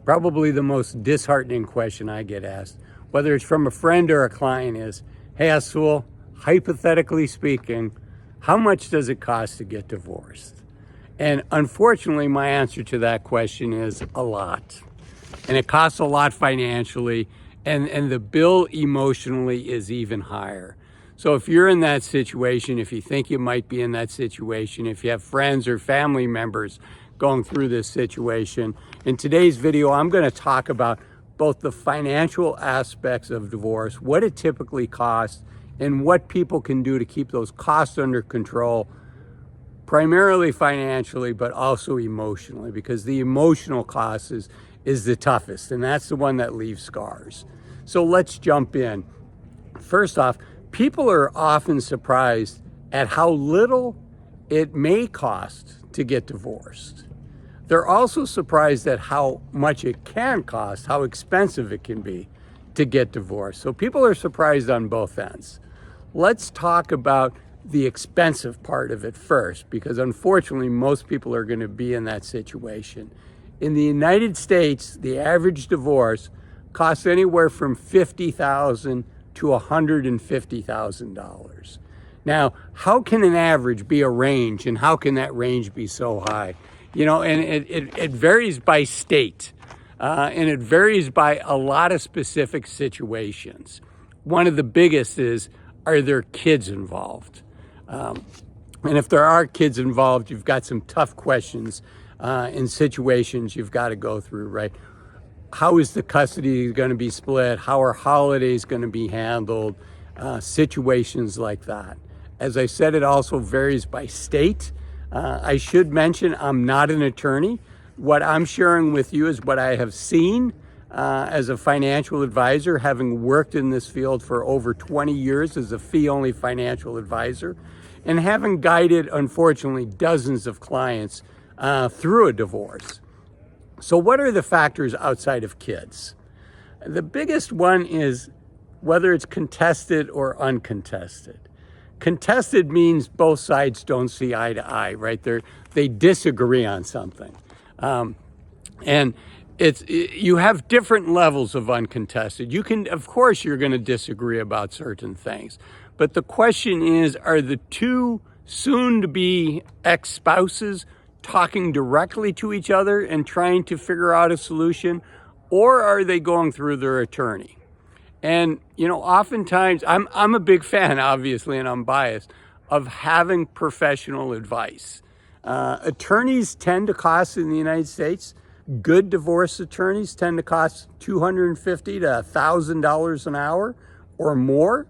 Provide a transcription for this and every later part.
Probably the most disheartening question I get asked, whether it's from a friend or a client, is, hey, Azul, hypothetically speaking, how much does it cost to get divorced? And unfortunately, my answer to that question is a lot. And it costs a lot financially, and the bill emotionally is even higher. So if you're in that situation, if you think you might be in that situation, if you have friends or family members going through this situation, in today's video, I'm going to talk about both the financial aspects of divorce, what it typically costs, and what people can do to keep those costs under control, primarily financially, but also emotionally, because the emotional cost is the toughest, and that's the one that leaves scars. So let's jump in. First off, people are often surprised at how little it may cost to get divorced. They're also surprised at how much it can cost, how expensive it can be to get divorced. So people are surprised on both ends. Let's talk about the expensive part of it first, because unfortunately, most people are going to be in that situation. In the United States, the average divorce costs anywhere from $50,000 to $150,000. Now, how can an average be a range, and how can that range be so high? You know, and it varies by state, and it varies by a lot of specific situations. One of the biggest is, are there kids involved? And if there are kids involved, you've got some tough questions in situations you've got to go through, right? How is the custody going to be split? How are holidays going to be handled? Situations like that. As I said, it also varies by state. I should mention I'm not an attorney. What I'm sharing with you is what I have seen as a financial advisor, having worked in this field for over 20 years as a fee-only financial advisor, and having guided, unfortunately, dozens of clients through a divorce. So what are the factors outside of kids? The biggest one is whether it's contested or uncontested. Contested means both sides don't see eye to eye, right? They disagree on something. And you have different levels of uncontested. You can, of course, you're going to disagree about certain things. But the question is, are the two soon-to-be ex-spouses talking directly to each other and trying to figure out a solution, or are they going through their attorney? And, you know, oftentimes, I'm a big fan, obviously, and I'm biased, of having professional advice. Attorneys tend to cost in the United States, good divorce attorneys tend to cost $250 to $1,000 an hour or more.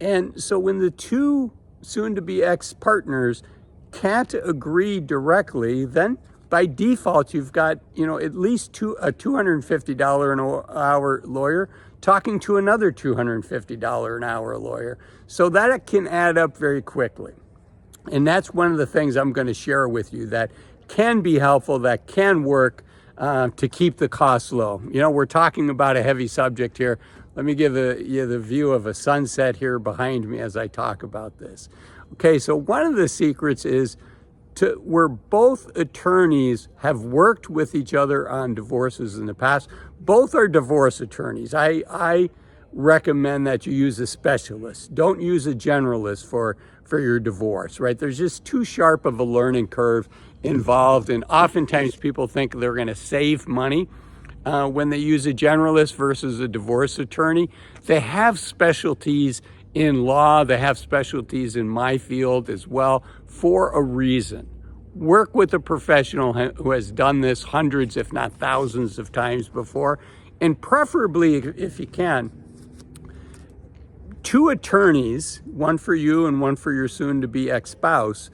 And so when the two soon-to-be ex-partners can't agree directly, then by default, you've got, you know, at least a $250 an hour lawyer talking to another $250 an hour lawyer. So that can add up very quickly. And that's one of the things I'm going to share with you that can be helpful, that can work to keep the costs low. You know, we're talking about a heavy subject here. Let me give you the view of a sunset here behind me as I talk about this. Okay, so one of the secrets is where both attorneys have worked with each other on divorces in the past. Both are divorce attorneys. I recommend that you use a specialist. Don't use a generalist for your divorce, right? There's just too sharp of a learning curve involved, and oftentimes people think they're going to save money when they use a generalist versus a divorce attorney. They have specialties in law, they have specialties in my field as well, for a reason. Work with a professional who has done this hundreds, if not thousands of times before, and preferably, if you can, two attorneys, one for you and one for your soon-to-be ex-spouse,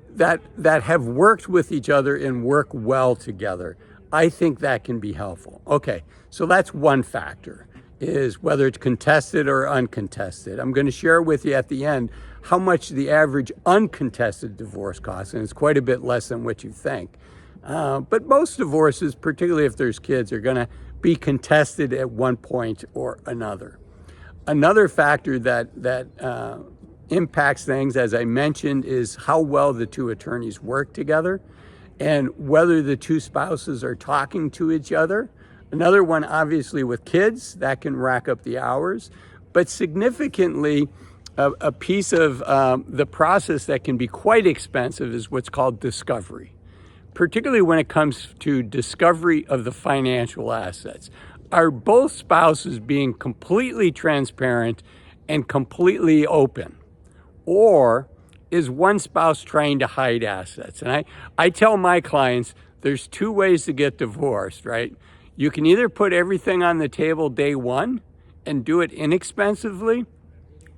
that have worked with each other and work well together. I think that can be helpful. Okay, so that's one factor, is whether it's contested or uncontested. I'm going to share with you at the end how much the average uncontested divorce costs, and it's quite a bit less than what you think. But most divorces, particularly if there's kids, are going to be contested at one point or another. Another factor that impacts things, as I mentioned, is how well the two attorneys work together. and whether the two spouses are talking to each other. Another one, obviously, with kids, that can rack up the hours. But significantly, a piece of the process that can be quite expensive is what's called discovery, particularly when it comes to discovery of the financial assets. Are both spouses being completely transparent and completely open? Or is one spouse trying to hide assets? And I tell my clients there's two ways to get divorced, right? You can either put everything on the table day one and do it inexpensively,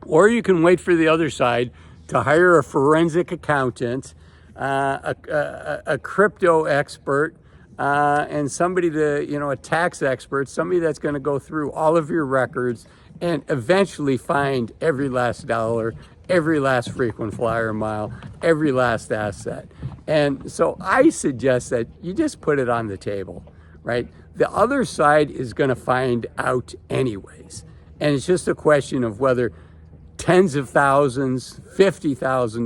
or you can wait for the other side to hire a forensic accountant, a crypto expert, and somebody a tax expert, somebody that's going to go through all of your records and eventually find every last dollar, every last frequent flyer mile, every last asset. And so I suggest that you just put it on the table, right? The other side is going to find out anyways. And it's just a question of whether tens of thousands, $50,000,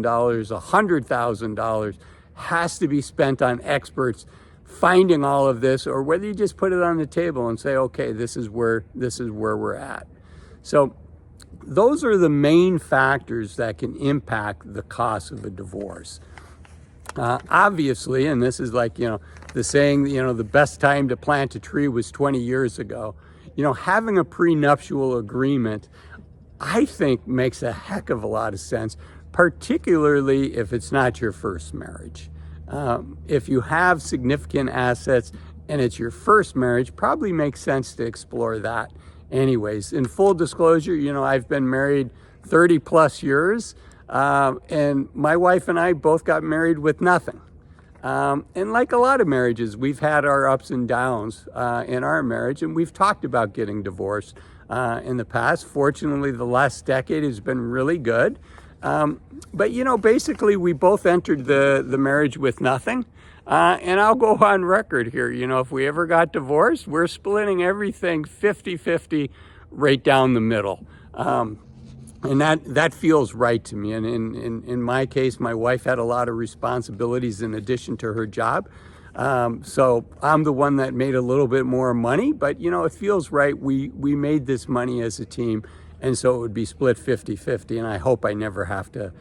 $100,000 has to be spent on experts finding all of this, or whether you just put it on the table and say, okay, this is where we're at. So those are the main factors that can impact the cost of a divorce. Obviously, and this is like, the saying, the best time to plant a tree was 20 years ago. Having a prenuptial agreement, I think, makes a heck of a lot of sense, particularly if it's not your first marriage. If you have significant assets and it's your first marriage, probably makes sense to explore that anyways. In full disclosure, I've been married 30 plus years, and my wife and I both got married with nothing. And like a lot of marriages, we've had our ups and downs in our marriage, and we've talked about getting divorced in the past. Fortunately, the last decade has been really good. But basically we both entered the marriage with nothing. And I'll go on record here, if we ever got divorced, we're splitting everything 50-50 right down the middle. And that feels right to me. And in my case, my wife had a lot of responsibilities in addition to her job. So I'm the one that made a little bit more money, but it feels right. We made this money as a team, and so it would be split 50-50. And I hope I never have to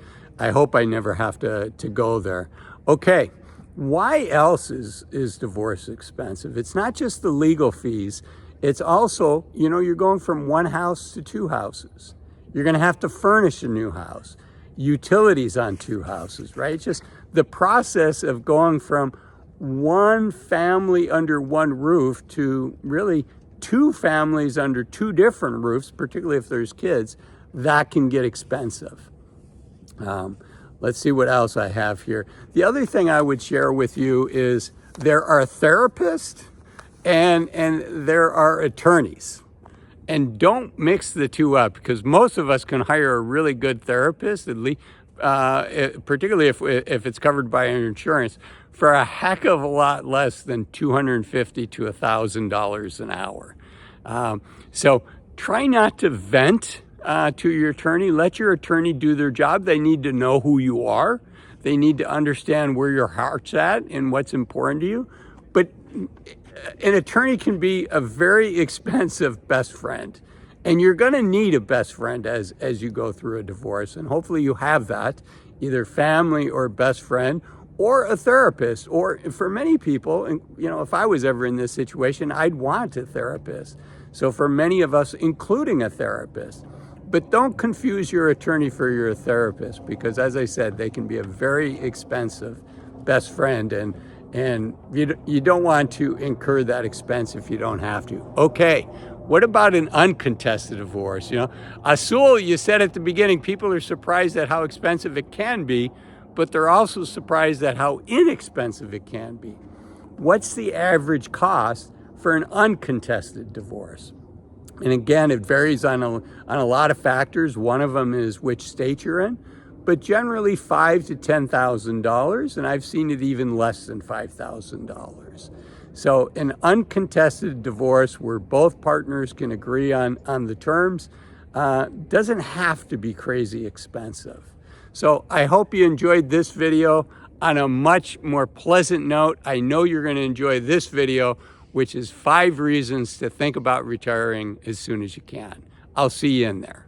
go there. Okay. Why else is divorce expensive? It's not just the legal fees. It's also, you're going from one house to two houses. You're going to have to furnish a new house, utilities on two houses, right? It's just the process of going from one family under one roof to really two families under two different roofs, particularly if there's kids, that can get expensive. Let's see what else I have here. The other thing I would share with you is there are therapists and there are attorneys. And don't mix the two up, because most of us can hire a really good therapist, at least, particularly if it's covered by our insurance, for a heck of a lot less than $250 to $1,000 an hour. So try not to vent to your attorney. Let your attorney do their job. They need to know who you are. They need to understand where your heart's at and what's important to you. But an attorney can be a very expensive best friend, and you're going to need a best friend as you go through a divorce. And hopefully you have that, either family or best friend or a therapist. Or for many people, and if I was ever in this situation, I'd want a therapist. So for many of us, including a therapist. But don't confuse your attorney for your therapist, because as I said, they can be a very expensive best friend, and you don't want to incur that expense if you don't have to. Okay, what about an uncontested divorce? Azul, you said at the beginning, people are surprised at how expensive it can be, but they're also surprised at how inexpensive it can be. What's the average cost for an uncontested divorce? And again, it varies on a lot of factors. One of them is which state you're in, but generally $5,000 to $10,000, and I've seen it even less than $5,000. So an uncontested divorce where both partners can agree on the terms doesn't have to be crazy expensive. So I hope you enjoyed this video. on a much more pleasant note. I know you're going to enjoy this video, which is 5 reasons to think about retiring as soon as you can. I'll see you in there.